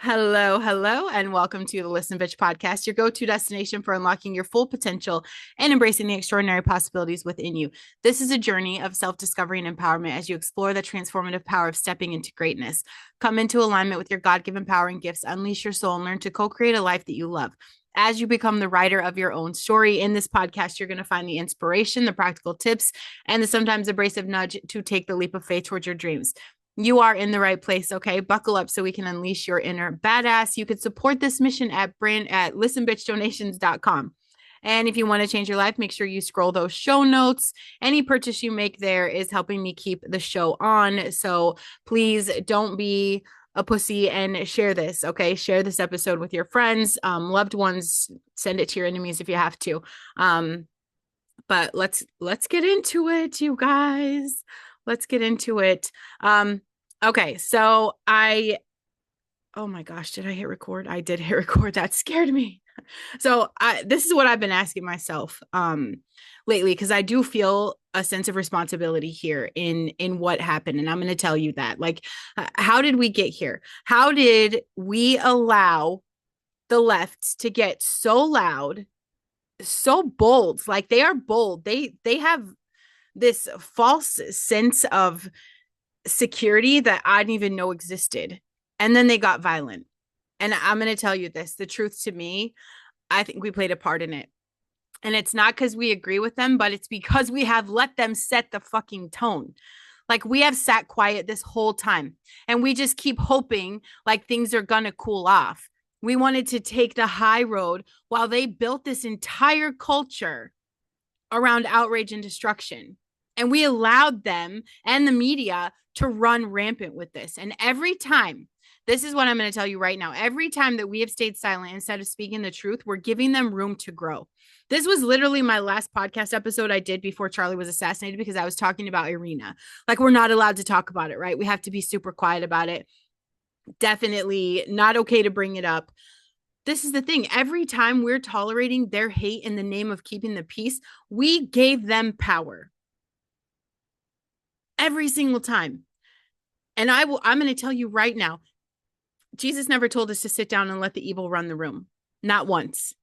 Hello, hello, and welcome to the Listen Bitch podcast, your go to destination for unlocking your full potential and embracing the extraordinary possibilities within you. This is a journey of self discovery and empowerment as you explore the transformative power of stepping into greatness. Come into alignment with your God given power and gifts, unleash your soul, and learn to co create a life that you love. As you become the writer of your own story in this podcast, you're going to find the inspiration, the practical tips, and the sometimes abrasive nudge to take the leap of faith towards your dreams. You are in the right place. Okay, buckle up so we can unleash your inner badass. You could support this mission at listenbitchdonations.com. And if you want to change your life, make sure you scroll those show notes. Any purchase you make there is helping me keep the show on. So please don't be a pussy and share this. Okay, share this episode with your friends, loved ones. Send it to your enemies if you have to. But let's get into it, you guys. Let's get into it. Okay, so oh my gosh, did I hit record? I did hit record. That scared me. So this is what I've been asking myself lately, because I do feel a sense of responsibility here in what happened. And I'm going to tell you that. Like, how did we get here? How did we allow the left to get so loud, so bold? Like, they are bold. They have this false sense of security that I didn't even know existed. And then they got violent. And I'm going to tell you this, the truth to me, I think we played a part in it. And it's not because we agree with them, but it's because we have let them set the fucking tone. Like, we have sat quiet this whole time and we just keep hoping like things are going to cool off. We wanted to take the high road while they built this entire culture around outrage and destruction. And we allowed them and the media to run rampant with this. And every time, this is what I'm going to tell you right now. Every time that we have stayed silent instead of speaking the truth, we're giving them room to grow. This was literally my last podcast episode I did before Charlie was assassinated, because I was talking about Irina. Like, we're not allowed to talk about it, right? We have to be super quiet about it. Definitely not okay to bring it up. This is the thing. Every time we're tolerating their hate in the name of keeping the peace, we gave them power. Every single time. And I'm going to tell you right now, Jesus never told us to sit down and let the evil run the room. Not once.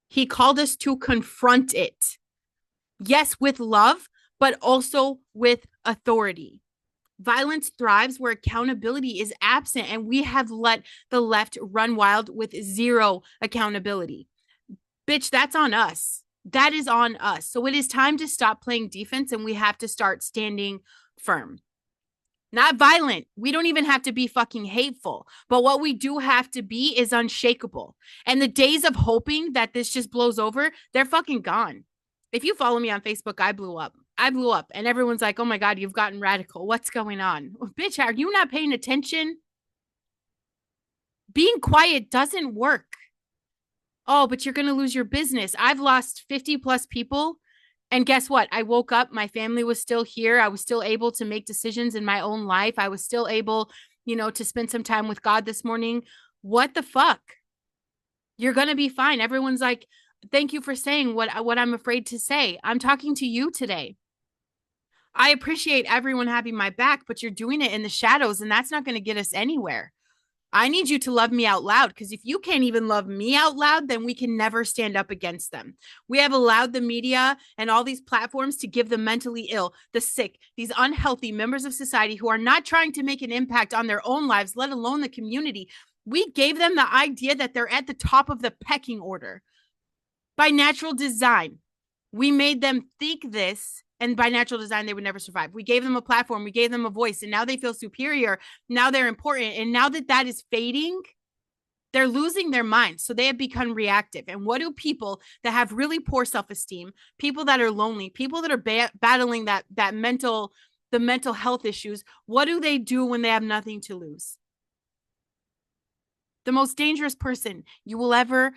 He called us to confront it. Yes, with love, but also with authority. Violence thrives where accountability is absent, and we have let the left run wild with zero accountability. Bitch, that's on us. That is on us. So it is time to stop playing defense, and we have to start standing firm. Not violent. We don't even have to be fucking hateful. But what we do have to be is unshakable. And the days of hoping that this just blows over, they're fucking gone. If you follow me on Facebook, I blew up. And everyone's like, oh my God, you've gotten radical. What's going on? Well, bitch, are you not paying attention? Being quiet doesn't work. Oh, but you're going to lose your business. I've lost 50 plus people. And guess what? I woke up. My family was still here. I was still able to make decisions in my own life. I was still able, to spend some time with God this morning. What the fuck? You're going to be fine. Everyone's like, thank you for saying what I'm afraid to say. I'm talking to you today. I appreciate everyone having my back, but you're doing it in the shadows, and that's not going to get us anywhere. I need you to love me out loud, because if you can't even love me out loud, then we can never stand up against them. We have allowed the media and all these platforms to give the mentally ill, the sick, these unhealthy members of society who are not trying to make an impact on their own lives, let alone the community. We gave them the idea that they're at the top of the pecking order. By natural design, we made them think this. And by natural design, they would never survive. We gave them a platform. We gave them a voice. And now they feel superior. Now they're important. And now that is fading, they're losing their minds. So they have become reactive. And what do people that have really poor self-esteem, people that are lonely, people that are battling the mental health issues, what do they do when they have nothing to lose? The most dangerous person you will ever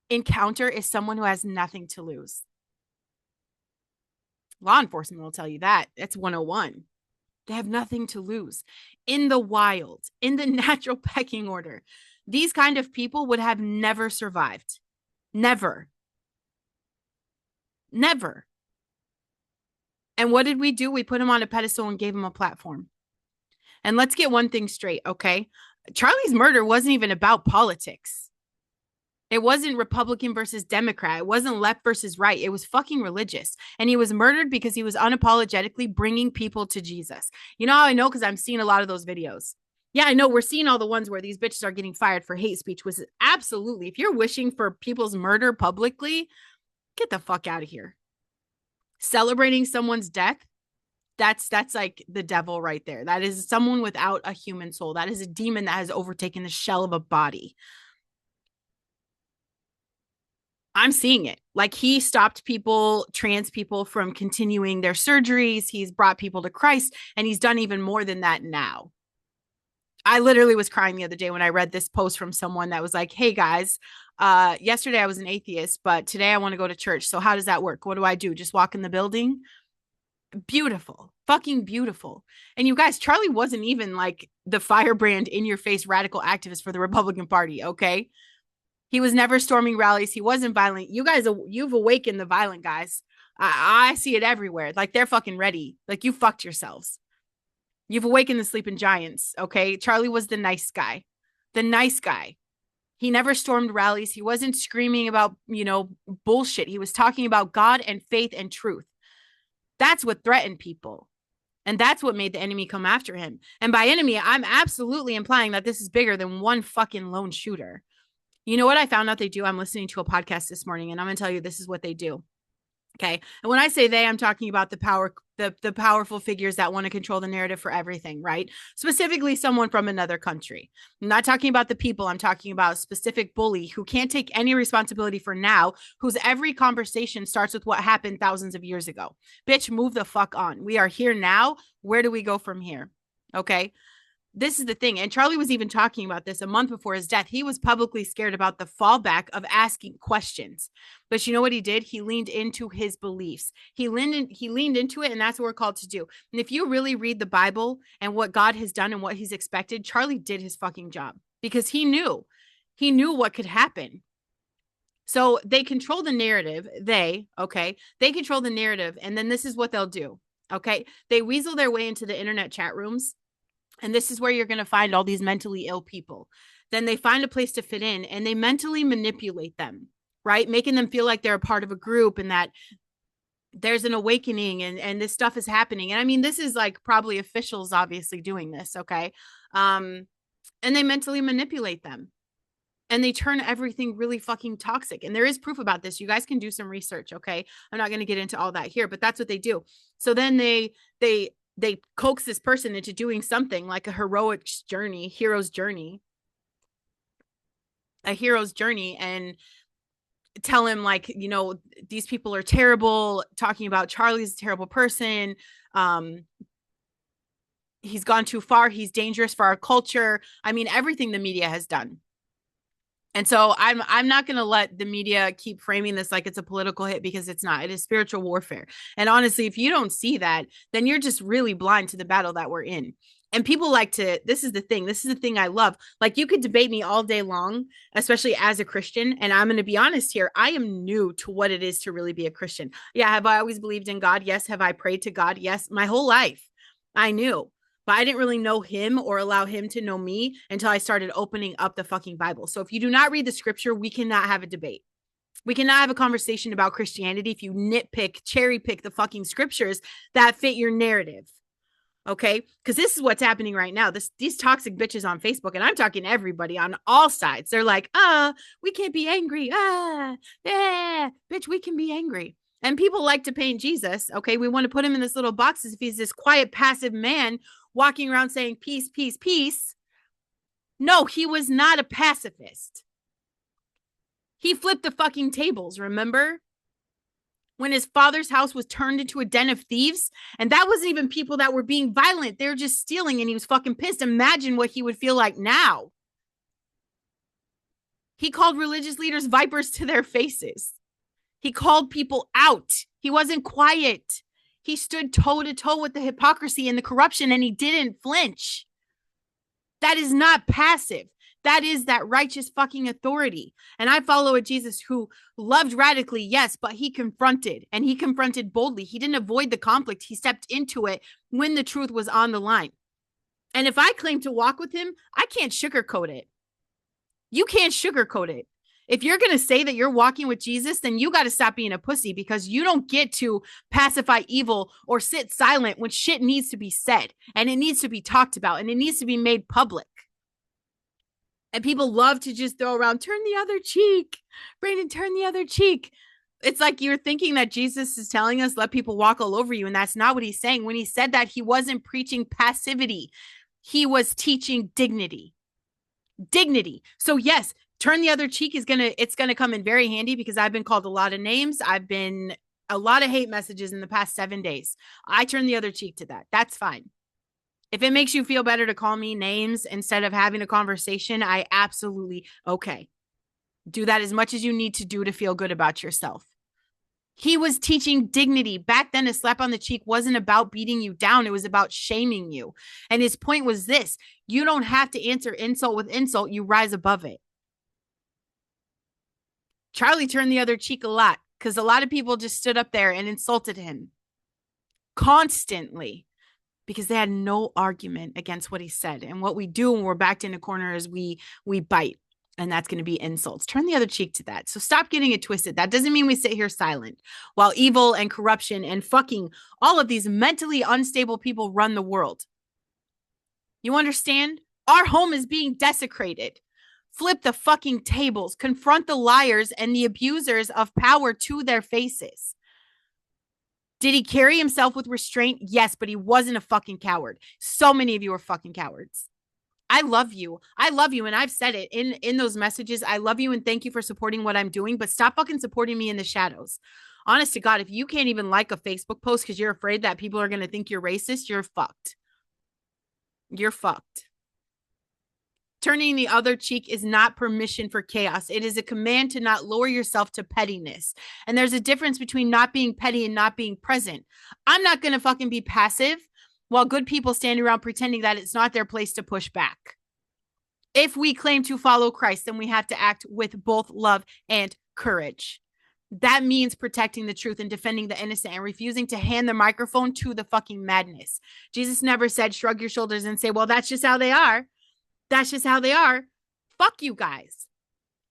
encounter is someone who has nothing to lose. Law enforcement will tell you that. That's 101. They have nothing to lose. In the wild, in the natural pecking order, these kind of people would have never survived. Never. Never. And what did we do? We put them on a pedestal and gave them a platform. And let's get one thing straight, okay? Charlie's murder wasn't even about politics. It wasn't Republican versus Democrat. It wasn't left versus right. It was fucking religious. And he was murdered because he was unapologetically bringing people to Jesus. You know how I know? Because I'm seeing a lot of those videos. Yeah, I know we're seeing all the ones where these bitches are getting fired for hate speech, which is absolutely, if you're wishing for people's murder publicly, get the fuck out of here. Celebrating someone's death, that's like the devil right there. That is someone without a human soul. That is a demon that has overtaken the shell of a body. I'm seeing it. Like he stopped people, trans people from continuing their surgeries. He's brought people to Christ, and he's done even more than that now. I literally was crying the other day when I read this post from someone that was like, hey guys, yesterday I was an atheist, but today I want to go to church. So how does that work? What do I do? Just walk in the building? Beautiful, fucking beautiful. And you guys, Charlie wasn't even like the firebrand in your face radical activist for the Republican Party. Okay. He was never storming rallies. He wasn't violent. You guys, you've awakened the violent guys. I see it everywhere. Like they're fucking ready. Like you fucked yourselves. You've awakened the sleeping giants. Okay. Charlie was the nice guy. The nice guy. He never stormed rallies. He wasn't screaming about, bullshit. He was talking about God and faith and truth. That's what threatened people. And that's what made the enemy come after him. And by enemy, I'm absolutely implying that this is bigger than one fucking lone shooter. You know what I found out they do? I'm listening to a podcast this morning, and I'm going to tell you this is what they do. Okay. And when I say they, I'm talking about the powerful figures that want to control the narrative for everything, right? Specifically, someone from another country. I'm not talking about the people. I'm talking about a specific bully who can't take any responsibility for now, whose every conversation starts with what happened thousands of years ago. Bitch, move the fuck on. We are here now. Where do we go from here? Okay. This is the thing. And Charlie was even talking about this a month before his death. He was publicly scared about the fallback of asking questions. But you know what he did? He leaned into his beliefs. He leaned into it, and that's what we're called to do. And if you really read the Bible and what God has done and what he's expected, Charlie did his fucking job because he knew what could happen. So they control the narrative. They control the narrative. And then this is what they'll do. Okay. They weasel their way into the internet chat rooms. And this is where you're going to find all these mentally ill people. Then they find a place to fit in and they mentally manipulate them, right? Making them feel like they're a part of a group and that there's an awakening and this stuff is happening. And I mean, this is like probably officials obviously doing this. Okay. And they mentally manipulate them and they turn everything really fucking toxic. And there is proof about this. You guys can do some research. Okay. I'm not going to get into all that here, but that's what they do. So then they coax this person into doing something like a hero's journey, and tell him like, these people are terrible, talking about Charlie's a terrible person. He's gone too far. He's dangerous for our culture. I mean, everything the media has done. And so I'm not going to let the media keep framing this like it's a political hit because it's not. It is spiritual warfare. And honestly, if you don't see that, then you're just really blind to the battle that we're in. And people like to, this is the thing I love. Like you could debate me all day long, especially as a Christian. And I'm going to be honest here. I am new to what it is to really be a Christian. Yeah. Have I always believed in God? Yes. Have I prayed to God? Yes. My whole life I knew. But I didn't really know him or allow him to know me until I started opening up the fucking Bible. So if you do not read the scripture, we cannot have a debate. We cannot have a conversation about Christianity if you cherry pick the fucking scriptures that fit your narrative. Okay? Because this is what's happening right now. These toxic bitches on Facebook, and I'm talking everybody on all sides. They're like, we can't be angry. Bitch, we can be angry. And people like to paint Jesus. Okay? We want to put him in this little box as if he's this quiet, passive man walking around saying peace, peace, peace. No, he was not a pacifist. He flipped the fucking tables, remember? When his father's house was turned into a den of thieves, and that wasn't even people that were being violent. They were just stealing, and he was fucking pissed. Imagine what he would feel like now. He called religious leaders vipers to their faces. He called people out. He wasn't quiet. He stood toe to toe with the hypocrisy and the corruption, and he didn't flinch. That is not passive. That is that righteous fucking authority. And I follow a Jesus who loved radically, yes, but he confronted, and he confronted boldly. He didn't avoid the conflict. He stepped into it when the truth was on the line. And if I claim to walk with him, I can't sugarcoat it. You can't sugarcoat it. If you're going to say that you're walking with Jesus, then you got to stop being a pussy, because you don't get to pacify evil or sit silent when shit needs to be said and it needs to be talked about and it needs to be made public. And people love to just throw around, turn the other cheek. Brandon, turn the other cheek. It's like you're thinking that Jesus is telling us, let people walk all over you. And that's not what he's saying. When he said that, he wasn't preaching passivity. He was teaching dignity. Dignity. So yes, turn the other cheek it's gonna come in very handy, because I've been called a lot of names. I've been a lot of hate messages in the past 7 days. I turn the other cheek to that. That's fine. If it makes you feel better to call me names instead of having a conversation, I absolutely okay. Do that as much as you need to do to feel good about yourself. He was teaching dignity. Back then, a slap on the cheek wasn't about beating you down. It was about shaming you. And his point was this: you don't have to answer insult with insult. You rise above it. Charlie turned the other cheek a lot, because a lot of people just stood up there and insulted him constantly, because they had no argument against what he said. And what we do when we're backed in a corner is we bite. And that's going to be insults. Turn the other cheek to that. So stop getting it twisted. That doesn't mean we sit here silent while evil and corruption and fucking all of these mentally unstable people run the world. You understand? Our home is being desecrated. Flip the fucking tables. Confront the liars and the abusers of power to their faces. Did he carry himself with restraint? Yes, but he wasn't a fucking coward. So many of you are fucking cowards. I love you. I love you. And I've said it in those messages. I love you and thank you for supporting what I'm doing, but stop fucking supporting me in the shadows. Honest to God, if you can't even like a Facebook post because you're afraid that people are going to think you're racist, you're fucked. You're fucked. Turning the other cheek is not permission for chaos. It is a command to not lower yourself to pettiness. And there's a difference between not being petty and not being present. I'm not going to fucking be passive while good people stand around pretending that it's not their place to push back. If we claim to follow Christ, then we have to act with both love and courage. That means protecting the truth and defending the innocent and refusing to hand the microphone to the fucking madness. Jesus never said, shrug your shoulders and say, well, that's just how they are. That's just how they are. Fuck you guys.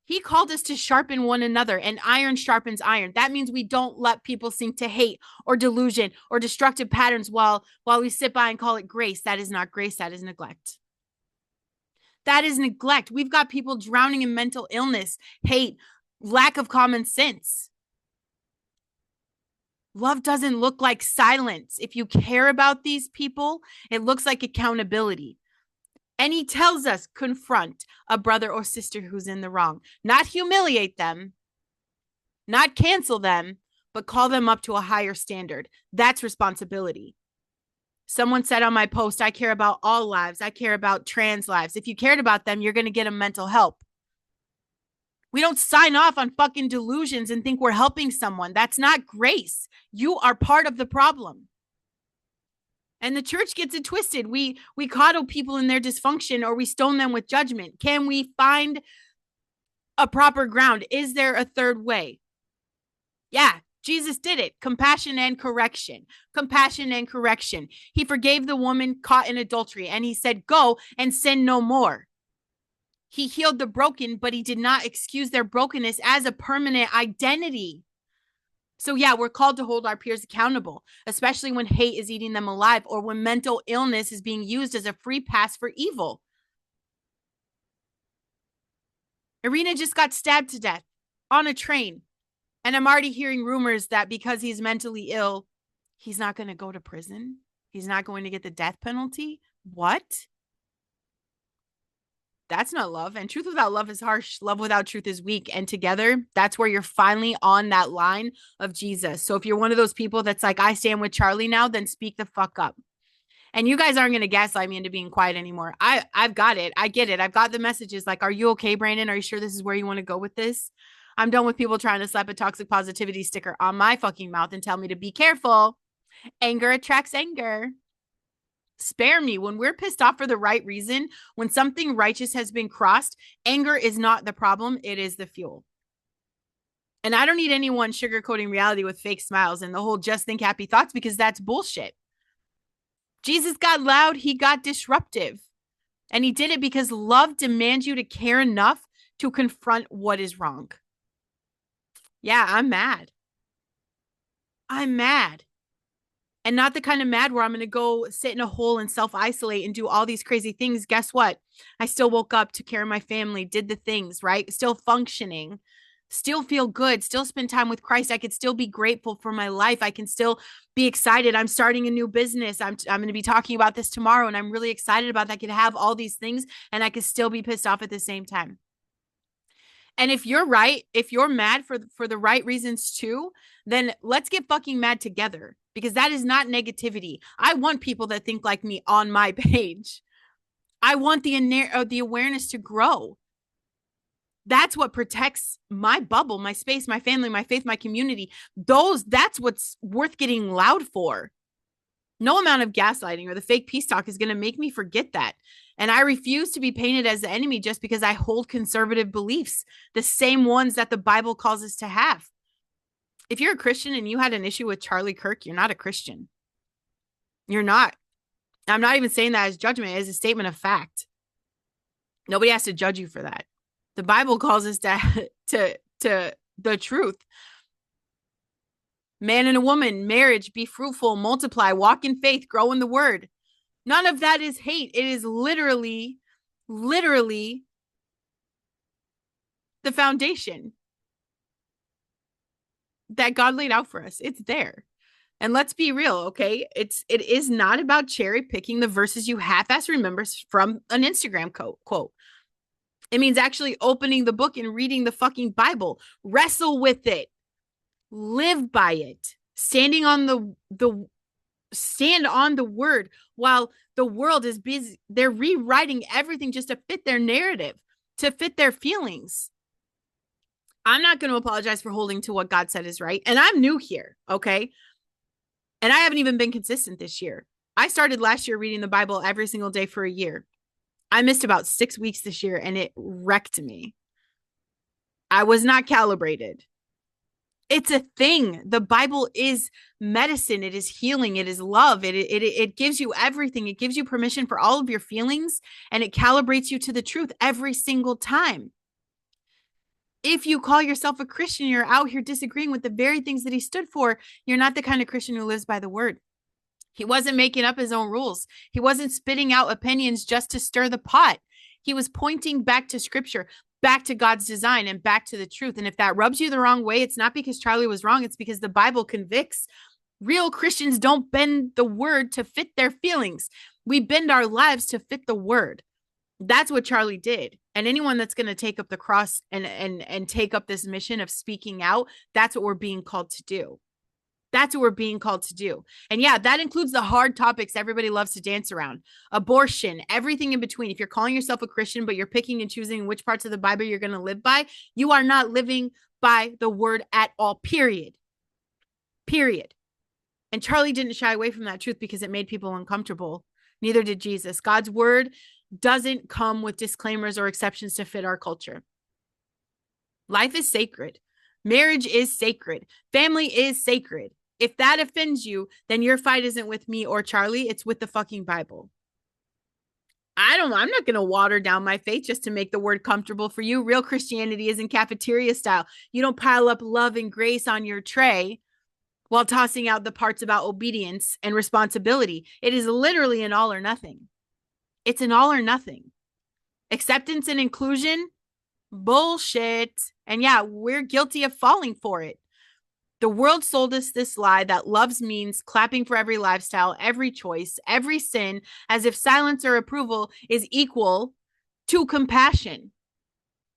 He called us to sharpen one another, and iron sharpens iron. That means we don't let people sink to hate or delusion or destructive patterns while we sit by and call it grace. That is not grace. That is neglect. That is neglect. We've got people drowning in mental illness, hate, lack of common sense. Love doesn't look like silence. If you care about these people, it looks like accountability. And he tells us, confront a brother or sister who's in the wrong. Not humiliate them, not cancel them, but call them up to a higher standard. That's responsibility. Someone said on my post, I care about all lives. I care about trans lives. If you cared about them, you're going to get them mental help. We don't sign off on fucking delusions and think we're helping someone. That's not grace. You are part of the problem. And the church gets it twisted. We coddle people in their dysfunction, or we stone them with judgment. Can we find a proper ground? Is there a third way? Yeah, Jesus did it. Compassion and correction. Compassion and correction. He forgave the woman caught in adultery, and he said, go and sin no more. He healed the broken, but he did not excuse their brokenness as a permanent identity. So yeah, we're called to hold our peers accountable, especially when hate is eating them alive or when mental illness is being used as a free pass for evil. Irina just got stabbed to death on a train. And I'm already hearing rumors that because he's mentally ill, he's not going to go to prison. He's not going to get the death penalty. What? That's not love. And truth without love is harsh. Love without truth is weak. And together, that's where you're finally on that line of Jesus. So if you're one of those people that's like, I stand with Charlie now, then speak the fuck up. And you guys aren't going to gaslight me into being quiet anymore. I've got it. I get it. I've got the messages like, are you okay, Brandon? Are you sure this is where you want to go with this? I'm done with people trying to slap a toxic positivity sticker on my fucking mouth and tell me to be careful. Anger attracts anger. Spare me. When we're pissed off for the right reason, when something righteous has been crossed, anger is not the problem. It is the fuel. And I don't need anyone sugarcoating reality with fake smiles and the whole just think happy thoughts, because that's bullshit. Jesus got loud. He got disruptive. And he did it because love demands you to care enough to confront what is wrong. Yeah, I'm mad. I'm mad. And not the kind of mad where I'm going to go sit in a hole and self isolate and do all these crazy things. Guess what? I still woke up to care of my family, did the things, right? Still functioning, still feel good, still spend time with Christ. I could still be grateful for my life. I can still be excited. I'm starting a new business. I'm going to be talking about this tomorrow, and I'm really excited about that. I could have all these things, and I could still be pissed off at the same time. And if you're right, if you're mad for the right reasons too, then let's get fucking mad together, because that is not negativity. I want people that think like me on my page. I want the awareness to grow. That's what protects my bubble, my space, my family, my faith, my community. That's what's worth getting loud for. No amount of gaslighting or the fake peace talk is going to make me forget that. And I refuse to be painted as the enemy just because I hold conservative beliefs, the same ones that the Bible calls us to have. If you're a Christian and you had an issue with Charlie Kirk, you're not a Christian. You're not. I'm not even saying that as judgment, as a statement of fact. Nobody has to judge you for that. The Bible calls us to the truth. Man and a woman, marriage, be fruitful, multiply, walk in faith, grow in the word. None of that is hate. It is literally the foundation that God laid out for us. It's there. And let's be real, okay? It is not about cherry picking the verses you half-ass remember from an Instagram quote. It means actually opening the book and reading the fucking Bible. Wrestle with it. Live by it. Stand on the word while the world is busy. They're rewriting everything just to fit their narrative, to fit their feelings. I'm not going to apologize for holding to what God said is right. And I'm new here, okay? And I haven't even been consistent this year. I started last year reading the Bible every single day for a year. I missed about 6 weeks this year, and it wrecked me. I was not calibrated. It's a thing. The Bible is medicine. It is healing. It is love. It gives you everything. It gives you permission for all of your feelings, and it calibrates you to the truth every single time. If you call yourself a Christian, you're out here disagreeing with the very things that he stood for, you're not the kind of Christian who lives by the word. He wasn't making up his own rules. He wasn't spitting out opinions just to stir the pot. He was pointing back to scripture, back to God's design, and back to the truth. And if that rubs you the wrong way, it's not because Charlie was wrong. It's because the Bible convicts. Real Christians don't bend the word to fit their feelings. We bend our lives to fit the word. That's what Charlie did. And anyone that's going to take up the cross and take up this mission of speaking out, that's what we're being called to do. That's what we're being called to do. And yeah, that includes the hard topics everybody loves to dance around. Abortion, everything in between. If you're calling yourself a Christian, but you're picking and choosing which parts of the Bible you're going to live by, you are not living by the word at all, period. Period. And Charlie didn't shy away from that truth because it made people uncomfortable. Neither did Jesus. God's word doesn't come with disclaimers or exceptions to fit our culture. Life is sacred. Marriage is sacred. Family is sacred. If that offends you, then your fight isn't with me or Charlie. It's with the fucking Bible. I'm not going to water down my faith just to make the word comfortable for you. Real Christianity isn't cafeteria style. You don't pile up love and grace on your tray while tossing out the parts about obedience and responsibility. It is literally an all or nothing. It's an all or nothing. Acceptance and inclusion, bullshit. And yeah, we're guilty of falling for it. The world sold us this lie that love means clapping for every lifestyle, every choice, every sin, as if silence or approval is equal to compassion.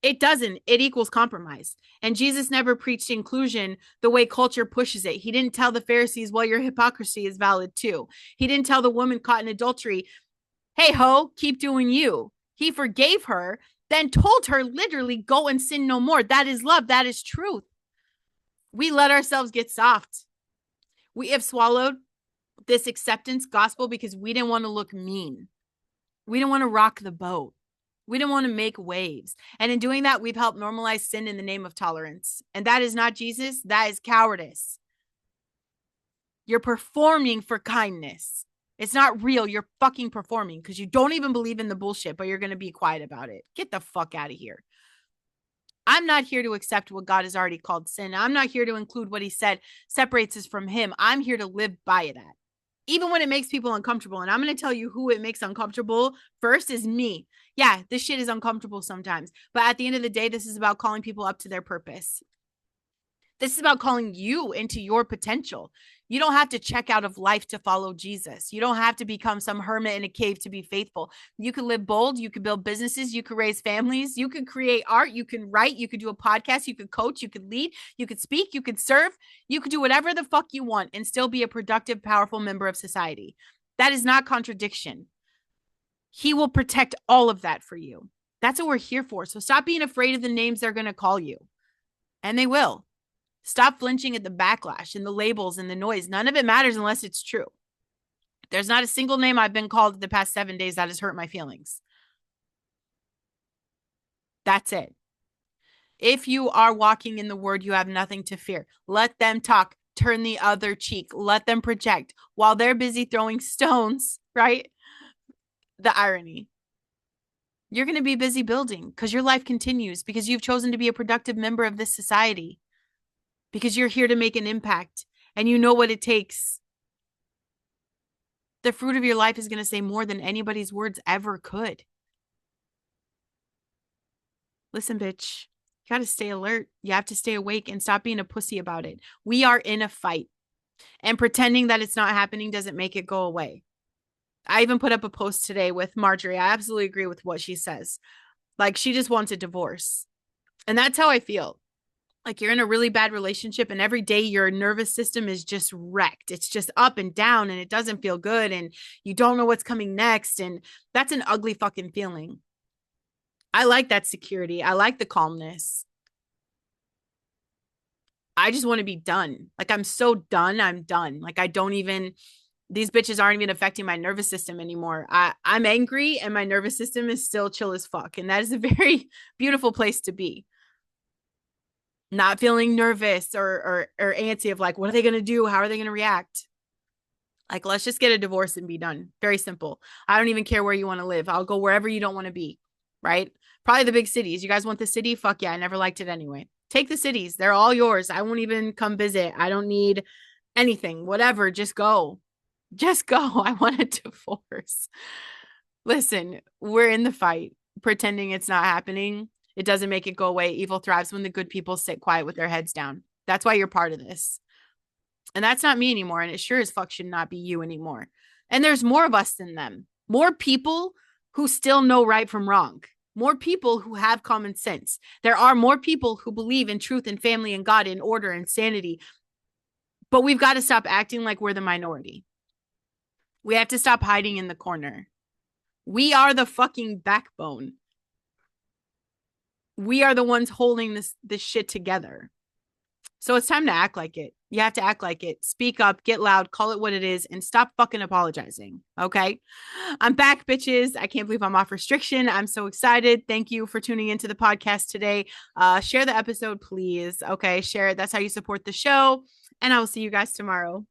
It doesn't. It equals compromise. And Jesus never preached inclusion the way culture pushes it. He didn't tell the Pharisees, well, your hypocrisy is valid too. He didn't tell the woman caught in adultery, hey ho, keep doing you. He forgave her, then told her literally, go and sin no more. That is love. That is truth. We let ourselves get soft. We have swallowed this acceptance gospel because we didn't want to look mean. We didn't want to rock the boat. We didn't want to make waves. And in doing that, we've helped normalize sin in the name of tolerance. And that is not Jesus. That is cowardice. You're performing for kindness. It's not real. You're fucking performing because you don't even believe in the bullshit, but you're going to be quiet about it. Get the fuck out of here. I'm not here to accept what God has already called sin. I'm not here to include what he said separates us from him. I'm here to live by that. Even when it makes people uncomfortable. And I'm going to tell you who it makes uncomfortable first is me. Yeah, this shit is uncomfortable sometimes. But at the end of the day, this is about calling people up to their purpose. This is about calling you into your potential. You don't have to check out of life to follow Jesus. You don't have to become some hermit in a cave to be faithful. You can live bold. You can build businesses. You can raise families. You can create art. You can write. You can do a podcast. You can coach. You can lead. You can speak. You can serve. You can do whatever the fuck you want and still be a productive, powerful member of society. That is not contradiction. He will protect all of that for you. That's what we're here for. So stop being afraid of the names they're going to call you. And they will. Stop flinching at the backlash and the labels and the noise. None of it matters unless it's true. There's not a single name I've been called the past 7 days that has hurt my feelings. That's it. If you are walking in the word, you have nothing to fear. Let them talk. Turn the other cheek. Let them project while they're busy throwing stones, right? The irony. You're going to be busy building because your life continues because you've chosen to be a productive member of this society. Because you're here to make an impact and you know what it takes. The fruit of your life is going to say more than anybody's words ever could. Listen, bitch, you got to stay alert. You have to stay awake and stop being a pussy about it. We are in a fight and pretending that it's not happening doesn't make it go away. I even put up a post today with Marjorie. I absolutely agree with what she says. Like she just wants a divorce. And that's how I feel. Like you're in a really bad relationship and every day your nervous system is just wrecked. It's just up and down and it doesn't feel good and you don't know what's coming next. And that's an ugly fucking feeling. I like that security. I like the calmness. I just want to be done. Like I'm so done. I'm done. Like I don't even, these bitches aren't even affecting my nervous system anymore. I'm angry and my nervous system is still chill as fuck. And that is a very beautiful place to be. Not feeling nervous or antsy of like, what are they going to do? How are they going to react? Like, let's just get a divorce and be done. Very simple. I don't even care where you want to live. I'll go wherever you don't want to be, right? Probably the big cities. You guys want the city? Fuck yeah. I never liked it anyway. Take the cities. They're all yours. I won't even come visit. I don't need anything. Whatever. Just go. Just go. I want a divorce. Listen, we're in the fight. Pretending it's not happening. It doesn't make it go away. Evil thrives when the good people sit quiet with their heads down. That's why you're part of this. And that's not me anymore. And it sure as fuck should not be you anymore. And there's more of us than them. More people who still know right from wrong. More people who have common sense. There are more people who believe in truth and family and God and order and sanity. But we've got to stop acting like we're the minority. We have to stop hiding in the corner. We are the fucking backbone. We are the ones holding this shit together. So it's time to act like it. You have to act like it. Speak up, get loud, call it what it is, and stop fucking apologizing. Okay? I'm back, bitches. I can't believe I'm off restriction. I'm so excited. Thank you for tuning into the podcast today. Share the episode, please. Okay? Share it. That's how you support the show. And I will see you guys tomorrow.